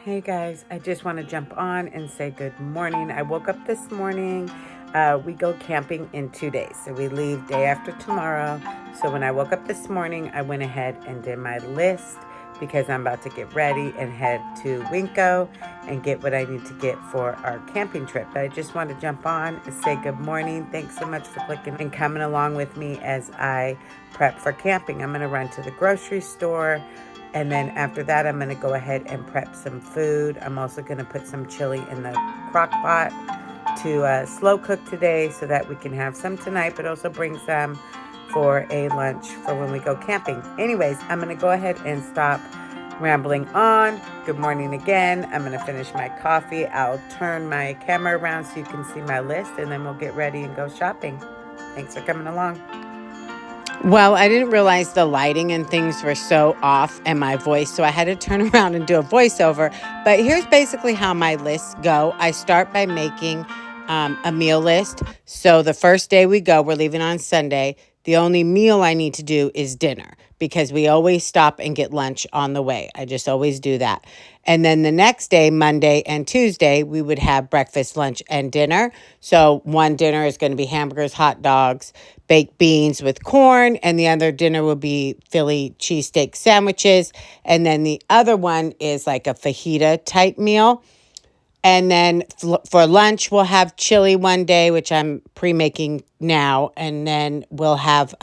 Hey guys, I just want to jump on and say good morning. I woke up this morning. We go camping in 2 days. So we leave day after tomorrow. So when I woke up this morning, I went ahead and did my list because I'm about to get ready and head to Winco and get what I need to get for our camping trip. But I just want to jump on and say good morning. Thanks so much for clicking and coming along with me as I prep for camping. I'm going to run to the grocery store. And then after that, I'm going to go ahead and prep some food. I'm also going to put some chili in the crock pot to slow cook today so that we can have some tonight, but also bring some for a lunch for when we go camping. Anyways, I'm going to go ahead and stop rambling on. Good morning again. I'm going to finish my coffee. I'll turn my camera around so you can see my list, and then we'll get ready and go shopping. Thanks for coming along. Well, I didn't realize the lighting and things were so off and my voice, so I had to turn around and do a voiceover. But here's basically how my lists go. I start by making a meal list. So the first day we go, we're leaving on Sunday. The only meal I need to do is dinner because we always stop and get lunch on the way. I just always do that. And then the next day, Monday and Tuesday, we would have breakfast, lunch, and dinner. So one dinner is going to be hamburgers, hot dogs, baked beans with corn, and the other dinner will be Philly cheesesteak sandwiches. And then the other one is like a fajita type meal. And then for lunch, we'll have chili one day, which I'm pre-making now. And then we'll have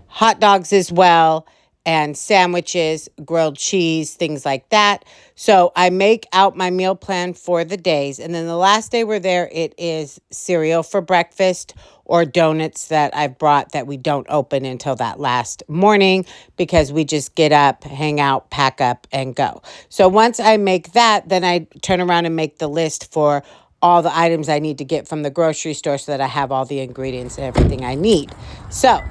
hot dogs as well, and sandwiches, grilled cheese, things like that. So I make out my meal plan for the days. And then the last day we're there, it is cereal for breakfast or donuts that I've brought that we don't open until that last morning because we just get up, hang out, pack up, and go. So once I make that, then I turn around and make the list for all the items I need to get from the grocery store so that I have all the ingredients and everything I need. So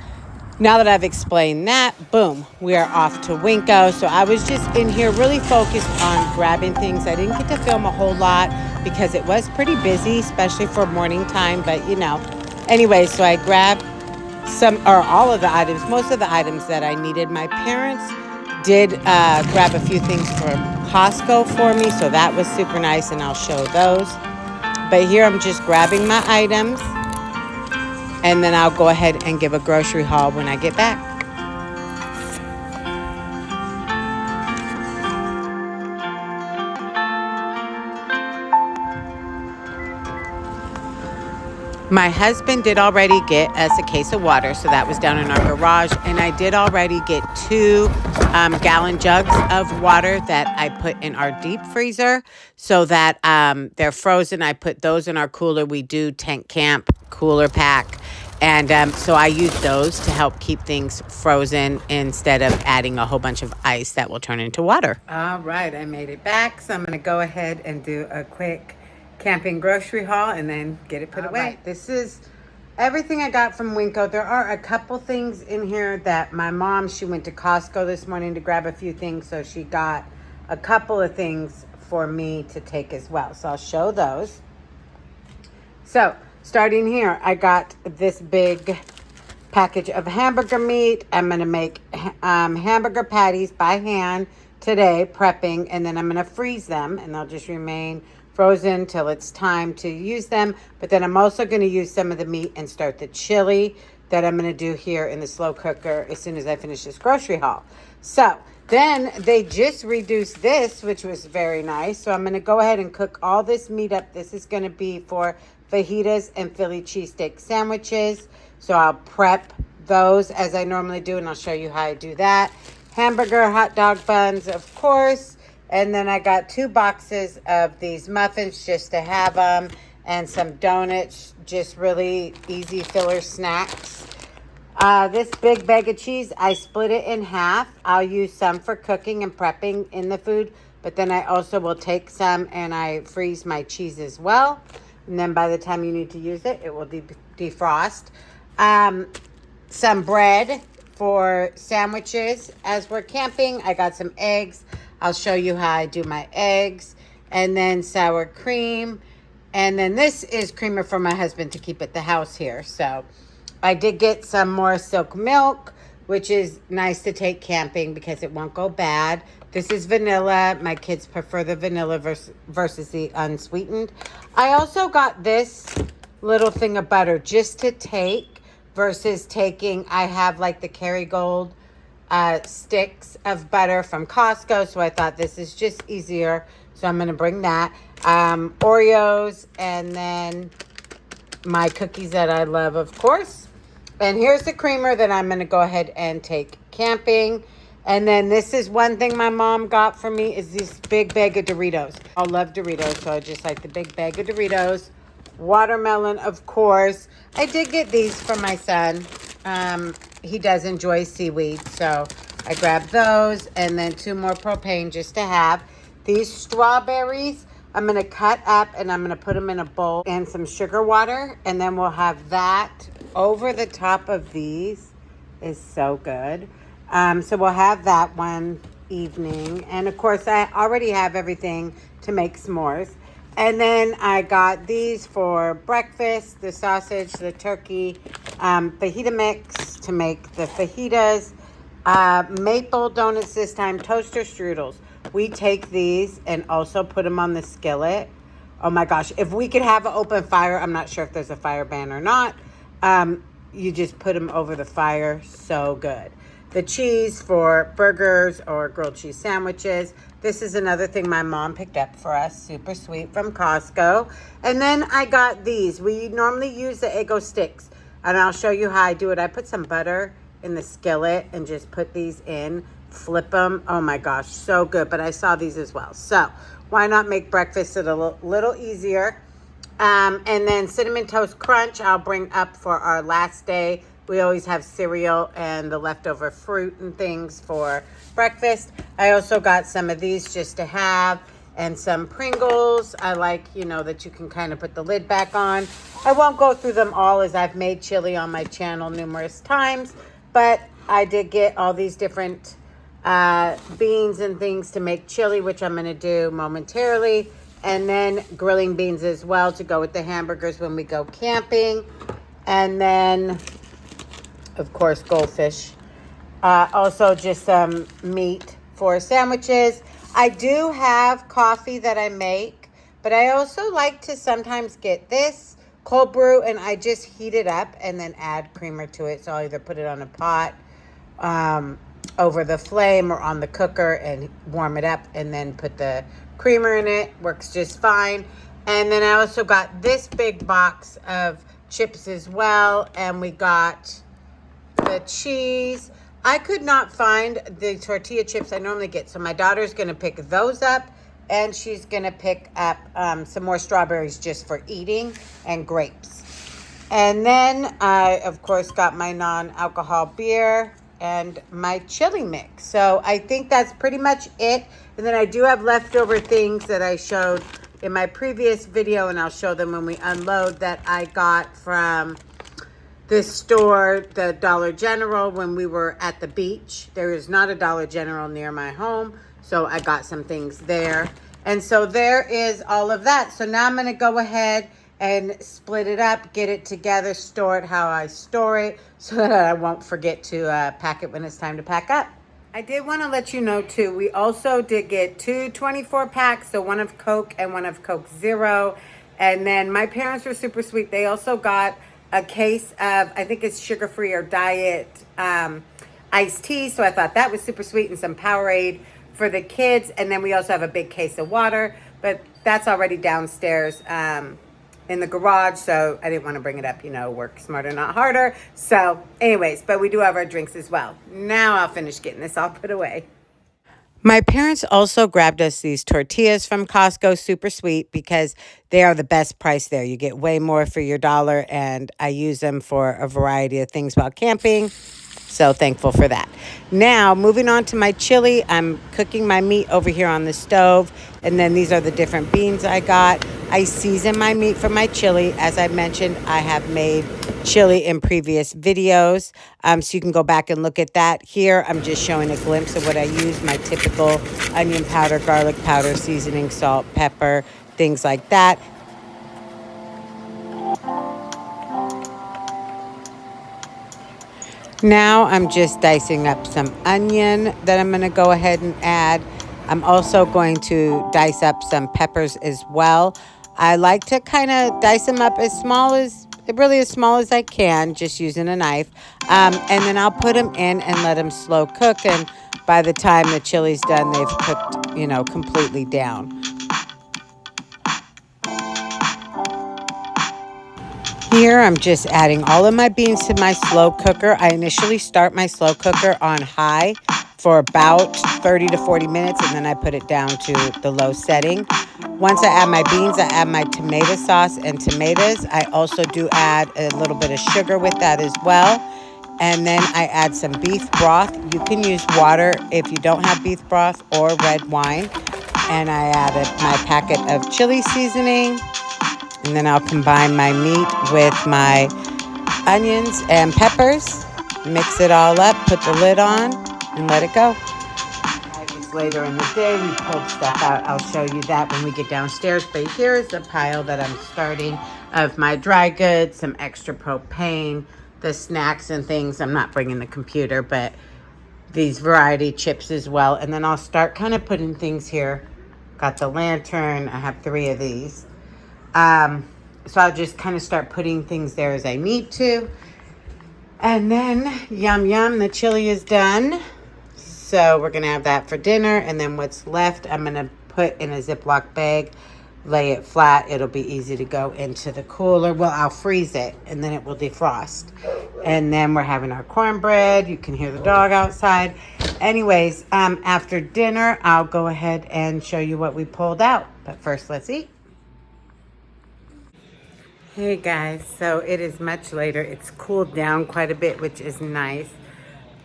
now that I've explained that, boom, we are off to Winco. So I was just in here really focused on grabbing things. I didn't get to film a whole lot because it was pretty busy, especially for morning time. But, anyway, so I grabbed all of the items, most of the items that I needed. My parents did grab a few things from Costco for me. So that was super nice, and I'll show those. But here I'm just grabbing my items. And then I'll go ahead and give a grocery haul when I get back. My husband did already get us a case of water, so that was down in our garage. And I did already get 2 gallon jugs of water that I put in our deep freezer so that they're frozen. I put those in our cooler. We do tent camp cooler pack. And so I use those to help keep things frozen instead of adding a whole bunch of ice that will turn into water. All right, I made it back. So I'm going to go ahead and do a quick camping grocery haul and then get it put away. Right. This is everything I got from Winco. There are a couple things in here that my mom, she went to Costco this morning to grab a few things. So she got a couple of things for me to take as well. So I'll show those. So starting here, I got this big package of hamburger meat. I'm going to make hamburger patties by hand today, prepping, and then I'm going to freeze them, and they'll just remain frozen till it's time to use them. But then I'm also going to use some of the meat and start the chili that I'm going to do here in the slow cooker as soon as I finish this grocery haul. So then they just reduced this, which was very nice. So I'm going to go ahead and cook all this meat up. This is going to be for fajitas and Philly cheesesteak sandwiches. So I'll prep those as I normally do, and I'll show you how I do that. Hamburger, hot dog buns, of course. And then I got 2 boxes of these muffins just to have them, and some donuts, just really easy filler snacks. This big bag of cheese, I split it in half. I'll use some for cooking and prepping in the food, but then I also will take some and I freeze my cheese as well. And then by the time you need to use it, it will defrost. Some bread for sandwiches. As we're camping, I got some eggs. I'll show you how I do my eggs. And then sour cream. And then this is creamer for my husband to keep at the house here. So I did get some more silk milk, which is nice to take camping because it won't go bad. This is vanilla. My kids prefer the vanilla versus the unsweetened. I also got this little thing of butter just to take versus taking, I have like the Kerrygold sticks of butter from Costco. So I thought this is just easier. So I'm going to bring that. Oreos, and then my cookies that I love, of course. And here's the creamer that I'm going to go ahead and take camping. And then this is one thing my mom got for me is this big bag of Doritos. I love Doritos, so I just like the big bag of Doritos. Watermelon, of course. I did get these for my son. He does enjoy seaweed, so I grabbed those. And then 2 more propane just to have. These strawberries, I'm going to cut up and I'm going to put them in a bowl and some sugar water. And then we'll have that over the top of these. Is so good. So we'll have that one evening. And of course, I already have everything to make s'mores. And then I got these for breakfast, the sausage, the turkey, fajita mix to make the fajitas, maple donuts this time, toaster strudels. We take these and also put them on the skillet. Oh my gosh, if we could have an open fire, I'm not sure if there's a fire ban or not. You just put them over the fire, so good. The cheese for burgers or grilled cheese sandwiches. This is another thing my mom picked up for us, super sweet, from Costco. And then I got these. We normally use the Eggo sticks, and I'll show you how I do it. I put some butter in the skillet and just put these in, flip them. Oh my gosh, so good. But I saw these as well. So why not make breakfast a little easier? And then Cinnamon Toast Crunch I'll bring up for our last day. We always have cereal and the leftover fruit and things for breakfast. I also got some of these just to have, and some Pringles. I like, that you can kind of put the lid back on. I won't go through them all as I've made chili on my channel numerous times, but I did get all these different beans and things to make chili, which I'm going to do momentarily. And then grilling beans as well to go with the hamburgers when we go camping. And then, of course, goldfish. Also just some meat for sandwiches. I do have coffee that I make, but I also like to sometimes get this cold brew and I just heat it up and then add creamer to it. So I'll either put it on a pot over the flame or on the cooker and warm it up and then put the creamer in it. Works just fine. And then I also got this big box of chips as well, and we got the cheese. I could not find the tortilla chips I normally get, so my daughter's going to pick those up, and she's going to pick up some more strawberries just for eating, and grapes. And then I, of course, got my non-alcohol beer and my chili mix. So I think that's pretty much it. And then I do have leftover things that I showed in my previous video, and I'll show them when we unload, that I got from this store, the Dollar General, when we were at the beach. There is not a Dollar General near my home, so I got some things there. And so there is all of that. So now I'm going to go ahead and split it up, get it together, store it how I store it, so that I won't forget to pack it when it's time to pack up. I did want to let you know too, we also did get 2 24 packs, so one of Coke and one of Coke Zero. And then my parents were super sweet. They also got a case of, I think it's sugar-free or diet iced tea. So I thought that was super sweet, and some Powerade for the kids. And then we also have a big case of water, but that's already downstairs in the garage, so I didn't want to bring it up, work smarter, not harder. So anyways, but we do have our drinks as well. Now I'll finish getting this all put away. My parents also grabbed us these tortillas from Costco, super sweet, because they are the best price there. You get way more for your dollar, and I use them for a variety of things while camping. So thankful for that. Now, moving on to my chili, I'm cooking my meat over here on the stove. And then these are the different beans I got. I season my meat for my chili. As I mentioned, I have made chili in previous videos. So you can go back and look at that. Here, I'm just showing a glimpse of what I use. My typical onion powder, garlic powder, seasoning, salt, pepper, things like that. Now I'm just dicing up some onion that I'm going to go ahead and add. I'm also going to dice up some peppers as well. I like to kind of dice them up really as small as I can, just using a knife. And then I'll put them in and let them slow cook. And by the time the chili's done, they've cooked, completely down. Here, I'm just adding all of my beans to my slow cooker. I initially start my slow cooker on high for about 30 to 40 minutes, and then I put it down to the low setting. Once I add my beans, I add my tomato sauce and tomatoes. I also do add a little bit of sugar with that as well. And then I add some beef broth. You can use water if you don't have beef broth or red wine. And I added my packet of chili seasoning. And then I'll combine my meat with my onions and peppers. Mix it all up, put the lid on, and let it go. Later in the day, we pulled stuff out. I'll show you that when we get downstairs. But here is the pile that I'm starting of my dry goods, some extra propane, the snacks and things. I'm not bringing the computer, but these variety chips as well. And then I'll start kind of putting things here. Got the lantern. I have 3 of these. So I'll just kind of start putting things there as I need to. And then, yum, the chili is done. So we're going to have that for dinner. And then what's left, I'm going to put in a Ziploc bag, lay it flat. It'll be easy to go into the cooler. Well, I'll freeze it, and then it will defrost. And then we're having our cornbread. You can hear the dog outside. Anyways, after dinner, I'll go ahead and show you what we pulled out. But first, let's eat. Hey guys, so it is much later. It's cooled down quite a bit, which is nice.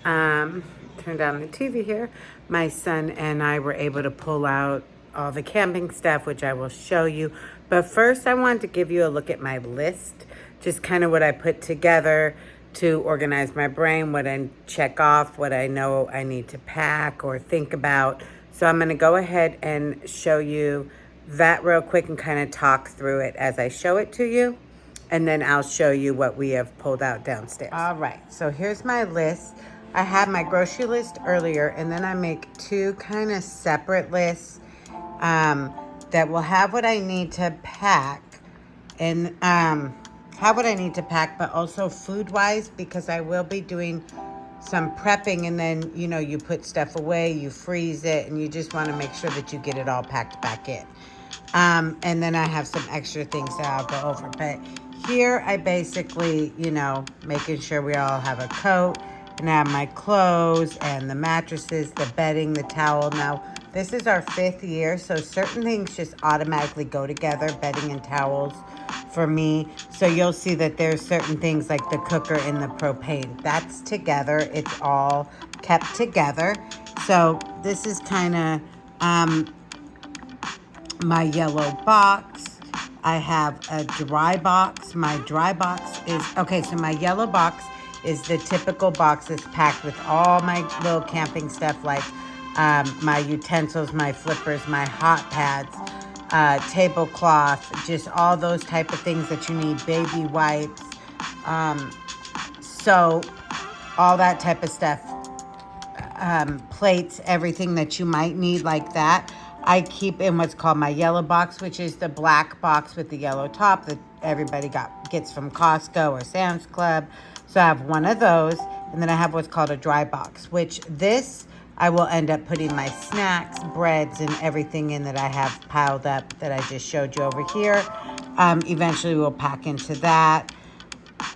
Turn down the TV here. My son and I were able to pull out all the camping stuff, which I will show you. But first, I wanted to give you a look at my list, just kind of what I put together to organize my brain, what I check off, what I know I need to pack or think about. So I'm going to go ahead and show you that real quick and kind of talk through it as I show it to you. And then I'll show you what we have pulled out downstairs. All right, so here's my list. I had my grocery list earlier, and then I make 2 kind of separate lists that will have what I need to pack. And have what I need to pack, but also food-wise, because I will be doing some prepping, and then, you put stuff away, you freeze it, and you just want to make sure that you get it all packed back in. And then I have some extra things that I'll go over. But here I basically, making sure we all have a coat, and I have my clothes and the mattresses, the bedding, the towel. Now, this is our 5th year, so certain things just automatically go together, bedding and towels for me. So you'll see that there's certain things like the cooker and the propane. That's together. It's all kept together. So this is kind of my yellow box. I have a dry box. My dry box is, so my yellow box is the typical box that's packed with all my little camping stuff, like my utensils, my flippers, my hot pads, tablecloth, just all those type of things that you need, baby wipes, soap, all that type of stuff, plates, everything that you might need like that. I keep in what's called my yellow box, which is the black box with the yellow top that everybody gets from Costco or Sam's Club. So I have one of those, and then I have what's called a dry box, which this I will end up putting my snacks, breads, and everything in that I have piled up that I just showed you over here. Eventually we'll pack into that.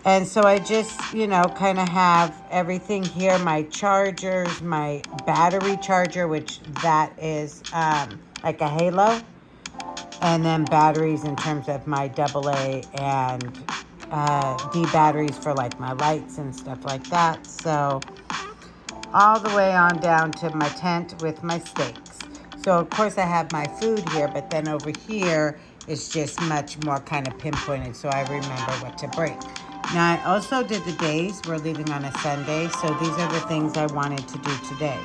And so I just, kind of have everything here. My chargers, my battery charger, which that is like a Halo. And then batteries in terms of my AA and D batteries for like my lights and stuff like that. So all the way on down to my tent with my steaks. So of course I have my food here, but then over here it's just much more kind of pinpointed so I remember what to bring. Now I also did the days. We're leaving on a Sunday, so these are the things I wanted to do today.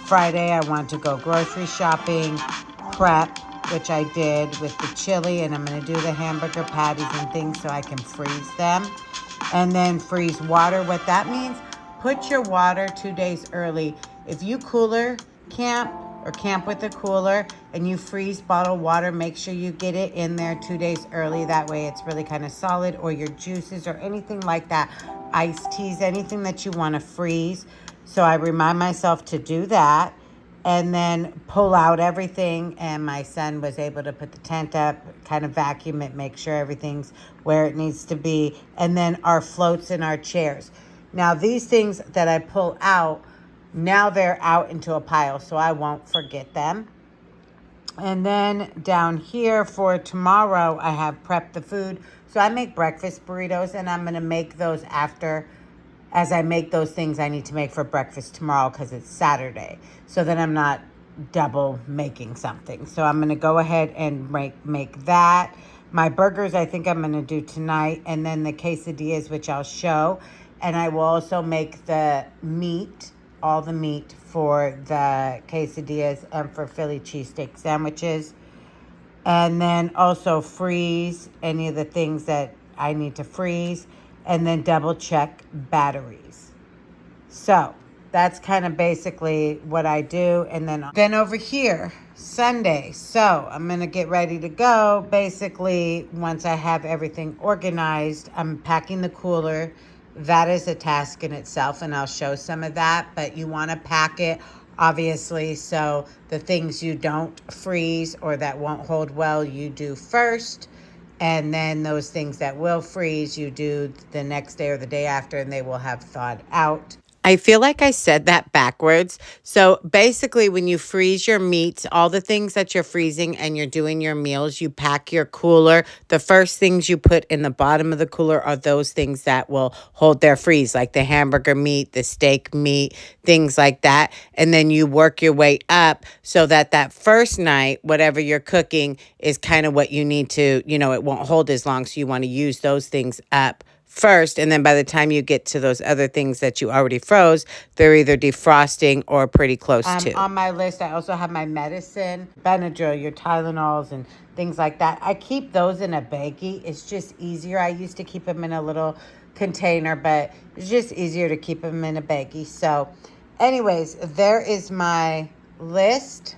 Friday I want to go grocery shopping, prep, which I did with the chili, and I'm going to do the hamburger patties and things so I can freeze them. And then freeze water. What that means, put your water 2 days early. If you cooler camp or camp with a cooler and you freeze bottled water, make sure you get it in there 2 days early. That way it's really kind of solid, or your juices or anything like that, iced teas, anything that you want to freeze. So I remind myself to do that and then pull out everything. And my son was able to put the tent up, kind of vacuum it, make sure everything's where it needs to be. And then our floats and our chairs. Now these things that I pull out, now they're out into a pile, so I won't forget them. And then down here for tomorrow, I have prepped the food. So I make breakfast burritos, and I'm going to make those after. As I make those things I need to make for breakfast tomorrow because it's Saturday. So then I'm not double making something. So I'm going to go ahead and make that. My burgers I think I'm going to do tonight. And then the quesadillas, which I'll show. And I will also make the meat, all the meat for the quesadillas and for Philly cheesesteak sandwiches. And then also freeze any of the things that I need to freeze. And then double check batteries. So that's kind of basically what I do. And then over here, Sunday. So I'm going to get ready to go. Basically, once I have everything organized, I'm packing the cooler. That is a task in itself, and I'll show some of that. But you want to pack it, obviously, so the things you don't freeze or that won't hold well, you do first. And then those things that will freeze, you do the next day or the day after, and they will have thawed out. I feel like I said that backwards. So basically, when you freeze your meats, all the things that you're freezing and you're doing your meals, you pack your cooler. The first things you put in the bottom of the cooler are those things that will hold their freeze, like the hamburger meat, the steak meat, things like that. And then you work your way up so that that first night, whatever you're cooking is kind of what you need to, it won't hold as long. So you want to use those things up first, and then by the time you get to those other things that you already froze, they're either defrosting or pretty close to. On my list, I also have my medicine, Benadryl, your Tylenols, and things like that. I keep those in a baggie. It's just easier. I used to keep them in a little container, but it's just easier to keep them in a baggie. So anyways, there is my list.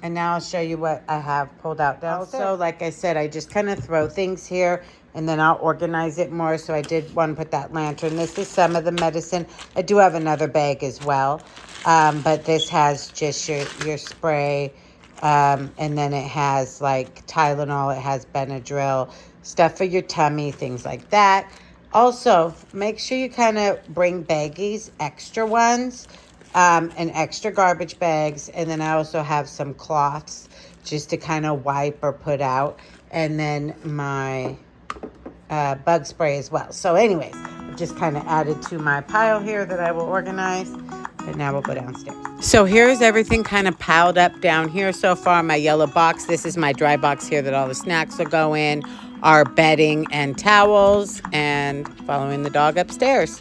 And now I'll show you what I have pulled out downstairs. Also, like I said, I just kind of throw things here and then I'll organize it more. So I did want to put that lantern. This is some of the medicine. I do have another bag as well. But this has just your spray. And then it has like Tylenol. It has Benadryl, stuff for your tummy, things like that. Also, make sure you kind of bring baggies, extra ones. And extra garbage bags. And then I also have some cloths just to kind of wipe or put out. And then my bug spray as well. So anyways, I've just kind of added to my pile here that I will organize. And now we'll go downstairs. So here's everything kind of piled up down here so far. My yellow box. This is my dry box here that all the snacks will go in. Our bedding and towels. And following the dog upstairs.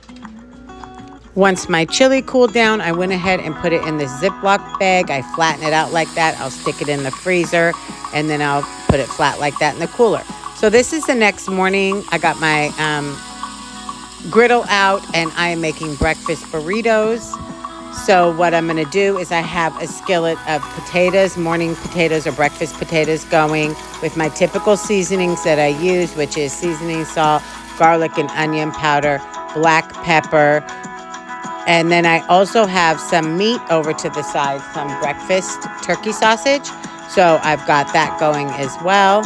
Once my chili cooled down, I went ahead and put it in the Ziploc bag. I flatten it out like that. I'll stick it in the freezer, and then I'll put it flat like that in the cooler. So this is the next morning. I got my griddle out, and I am making breakfast burritos. So what I'm going to do is I have a skillet of potatoes, morning potatoes or breakfast potatoes going with my typical seasonings that I use, which is seasoning salt, garlic and onion powder, black pepper. And then I also have some meat over to the side, some breakfast turkey sausage. So I've got that going as well.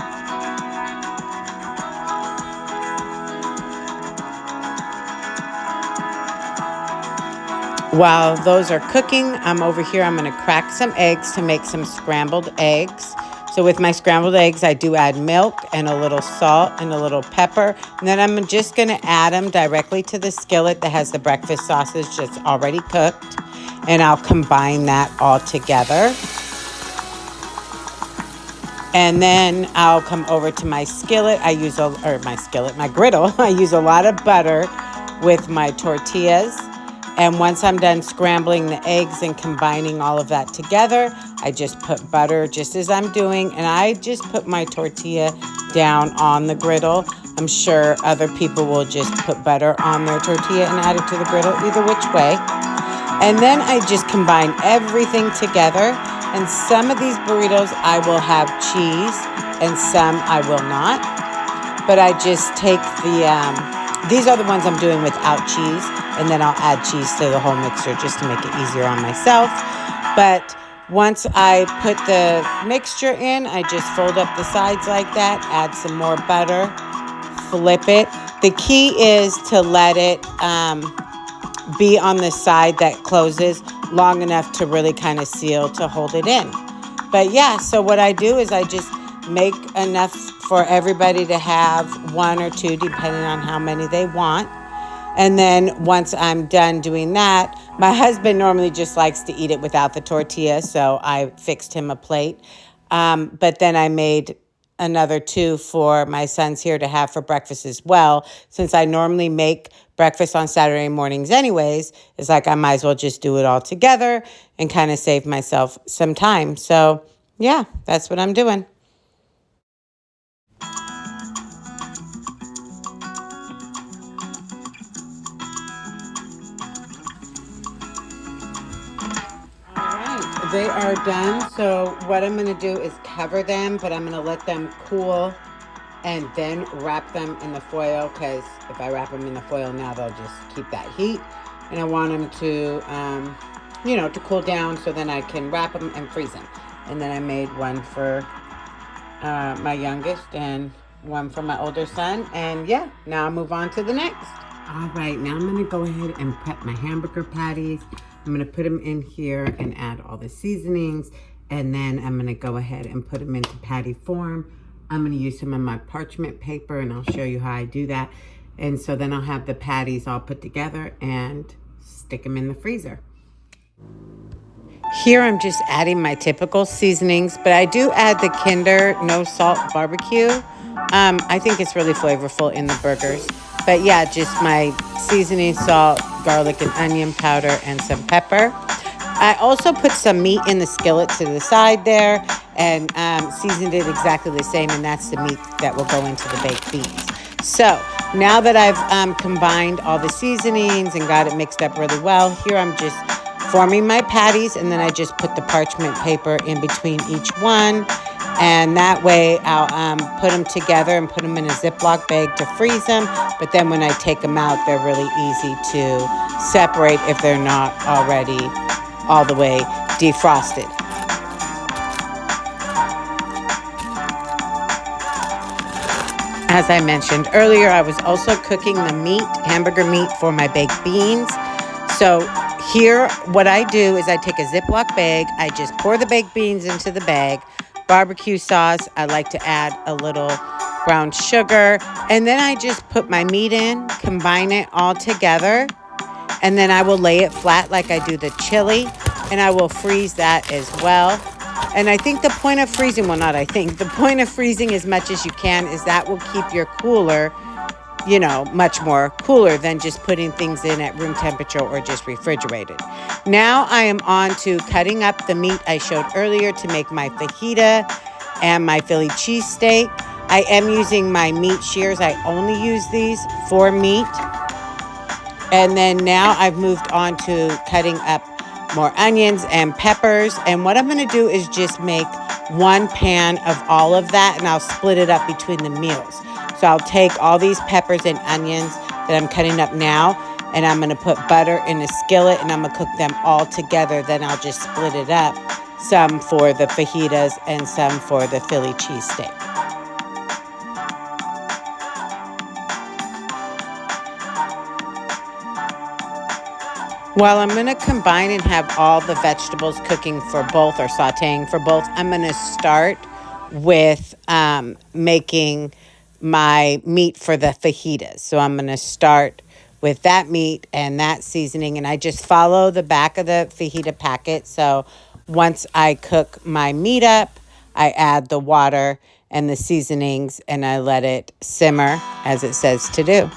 While those are cooking, I'm over here. I'm going to crack some eggs to make some scrambled eggs. So with my scrambled eggs, I do add milk and a little salt and a little pepper. And then I'm just going to add them directly to the skillet that has the breakfast sausage that's already cooked. And I'll combine that all together. And then I'll come over to my skillet. My griddle. I use a lot of butter with my tortillas. And once I'm done scrambling the eggs and combining all of that together, I just put butter just as I'm doing. And I just put my tortilla down on the griddle. I'm sure other people will just put butter on their tortilla and add it to the griddle, either which way. And then I just combine everything together. And some of these burritos I will have cheese and some I will not. But I just take these are the ones I'm doing without cheese. And then I'll add cheese to the whole mixture just to make it easier on myself. But once I put the mixture in, I just fold up the sides like that, add some more butter, flip it. The key is to let it be on the side that closes long enough to really kind of seal to hold it in. But yeah, so what I do is I just make enough for everybody to have one or two, depending on how many they want. And then once I'm done doing that, my husband normally just likes to eat it without the tortilla, so I fixed him a plate. But then I made another two for my sons here to have for breakfast as well. Since I normally make breakfast on Saturday mornings anyways, it's like I might as well just do it all together and kind of save myself some time. So yeah, that's what I'm doing. They are done, so what I'm going to do is cover them, but I'm going to let them cool and then wrap them in the foil, because if I wrap them in the foil now, they'll just keep that heat. And I want them to, to cool down so then I can wrap them and freeze them. And then I made one for my youngest and one for my older son. And yeah, now I'll move on to the next. All right, now I'm going to go ahead and prep my hamburger patties. I'm going to put them in here and add all the seasonings. And then I'm going to go ahead and put them into patty form. I'm going to use some of my parchment paper and I'll show you how I do that. And so then I'll have the patties all put together and stick them in the freezer. Here I'm just adding my typical seasonings, but I do add the Kinder no salt barbecue. I think it's really flavorful in the burgers. But yeah, just my seasoning, salt, garlic and onion powder, and some pepper. I also put some meat in the skillet to the side there and seasoned it exactly the same, and that's the meat that will go into the baked beans. So now that I've combined all the seasonings and got it mixed up really well, here I'm just forming my patties, and then I just put the parchment paper in between each one. And that way I'll put them together and put them in a Ziploc bag to freeze them. But then when I take them out, they're really easy to separate if they're not already all the way defrosted. As I mentioned earlier, I was also cooking the meat, hamburger meat, for my baked beans. So here, what I do is I take a Ziploc bag, I just pour the baked beans into the bag, barbecue sauce, I like to add a little brown sugar, and then I just put my meat in, combine it all together, and then I will lay it flat like I do the chili, and I will freeze that as well. And I think the point of freezing, the point of freezing as much as you can is that will keep your cooler, much more cooler than just putting things in at room temperature or just refrigerated. Now I am on to cutting up the meat I showed earlier to make my fajita and my Philly cheesesteak. I am using my meat shears. I only use these for meat. And then now I've moved on to cutting up more onions and peppers. And what I'm going to do is just make one pan of all of that, and I'll split it up between the meals. So I'll take all these peppers and onions that I'm cutting up now, and I'm going to put butter in a skillet, and I'm going to cook them all together. Then I'll just split it up, some for the fajitas and some for the Philly cheesesteak. While I'm going to combine and have all the vegetables cooking for both, or sauteing for both, I'm going to start with making my meat for the fajitas. So I'm going to start with that meat and that seasoning, and I just follow the back of the fajita packet. So once I cook my meat up, I add the water and the seasonings, and I let it simmer as it says to do.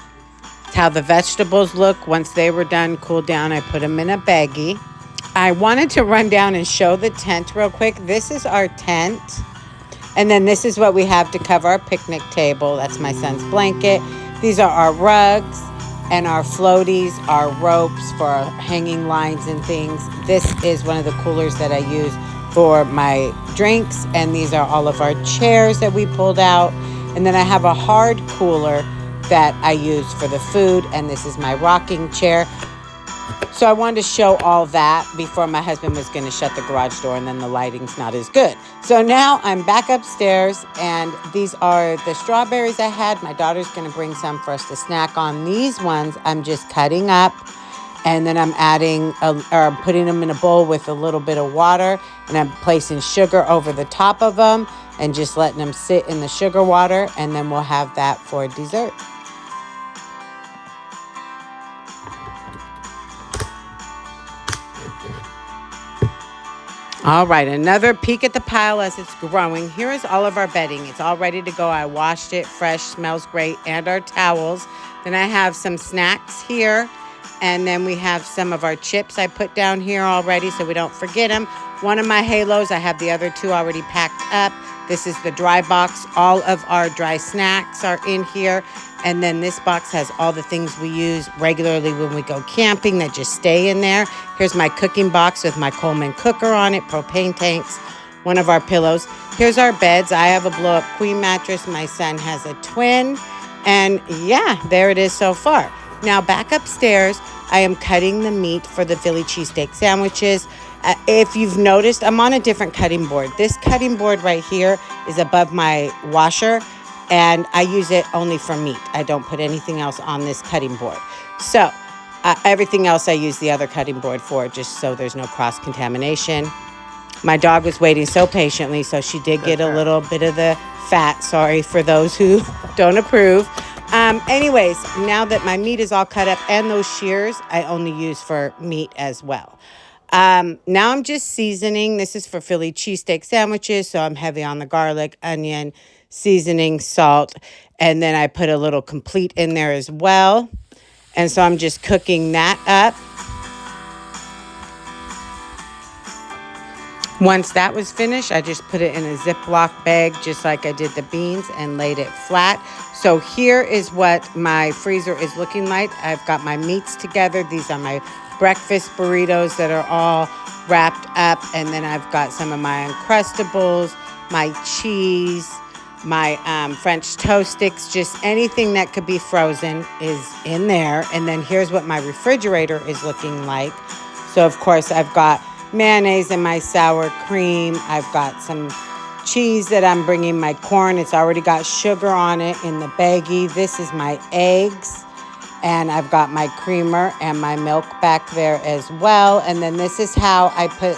How the vegetables look once they were done, cooled down, I put them in a baggie. I wanted to run down and show the tent real quick. This is our tent. And then this is what we have to cover our picnic table. That's my son's blanket. These are our rugs. and our floaties, our ropes for our hanging lines and things. This is one of the coolers that I use for my drinks, and these are all of our chairs that we pulled out. And then I have a hard cooler that I use for the food, and this is my rocking chair. So I wanted to show all that before my husband was going to shut the garage door, and then the lighting's not as good. So now I'm back upstairs, and these are the strawberries I had. My daughter's going to bring some for us to snack on. These ones I'm just cutting up, and then I'm putting them in a bowl with a little bit of water, and I'm placing sugar over the top of them and just letting them sit in the sugar water, and then we'll have that for dessert. All right, another peek at the pile as it's growing. Here is all of our bedding. It's all ready to go. I washed it, fresh, smells great, and our towels. Then I have some snacks here, and then we have some of our chips I put down here already so we don't forget them. One of my halos, I have the other two already packed up. This is the dry box. All of our dry snacks are in here. And then this box has all the things we use regularly when we go camping that just stay in there. Here's my cooking box with my Coleman cooker on it, propane tanks, one of our pillows. Here's our beds. I have a blow-up queen mattress. My son has a twin. And yeah, there it is so far. Now back upstairs, I am cutting the meat for the Philly cheesesteak sandwiches. If you've noticed, I'm on a different cutting board. This cutting board right here is above my washer, and I use it only for meat. I don't put anything else on this cutting board. So everything else I use the other cutting board for, just so there's no cross-contamination. My dog was waiting so patiently, so she did get a little bit of the fat. Sorry for those who don't approve. Anyways, now that my meat is all cut up and those shears, I only use for meat as well. Now I'm just seasoning. This is for Philly cheesesteak sandwiches, so I'm heavy on the garlic, onion, seasoning, salt, and then I put a little complete in there as well. And so I'm just cooking that up. Once that was finished, I just put it in a Ziploc bag, just like I did the beans, and laid it flat. So here is what my freezer is looking like. I've got my meats together. These are my breakfast burritos that are all wrapped up. And then I've got some of my Uncrustables, my cheese, my French toast sticks, just anything that could be frozen is in there. And then here's what my refrigerator is looking like. So of course I've got mayonnaise and my sour cream. I've got some cheese that I'm bringing, my corn. It's already got sugar on it in the baggie. This is my eggs. And I've got my creamer and my milk back there as well. And then this is how I put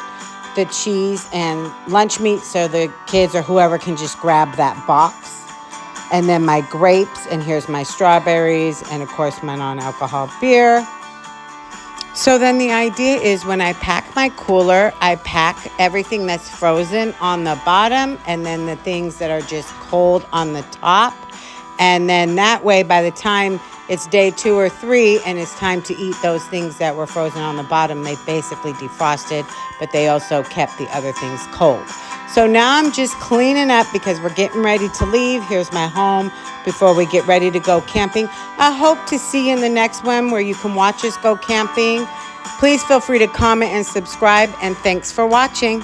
the cheese and lunch meat so the kids or whoever can just grab that box. And then my grapes, and here's my strawberries, and of course my non-alcohol beer. So then the idea is when I pack my cooler, I pack everything that's frozen on the bottom and then the things that are just cold on the top. And then that way, by the time it's day 2 or 3 and it's time to eat those things that were frozen on the bottom, they basically defrosted, but they also kept the other things cold. So now I'm just cleaning up because we're getting ready to leave. Here's my home before we get ready to go camping. I hope to see you in the next one where you can watch us go camping. Please feel free to comment and subscribe, and thanks for watching.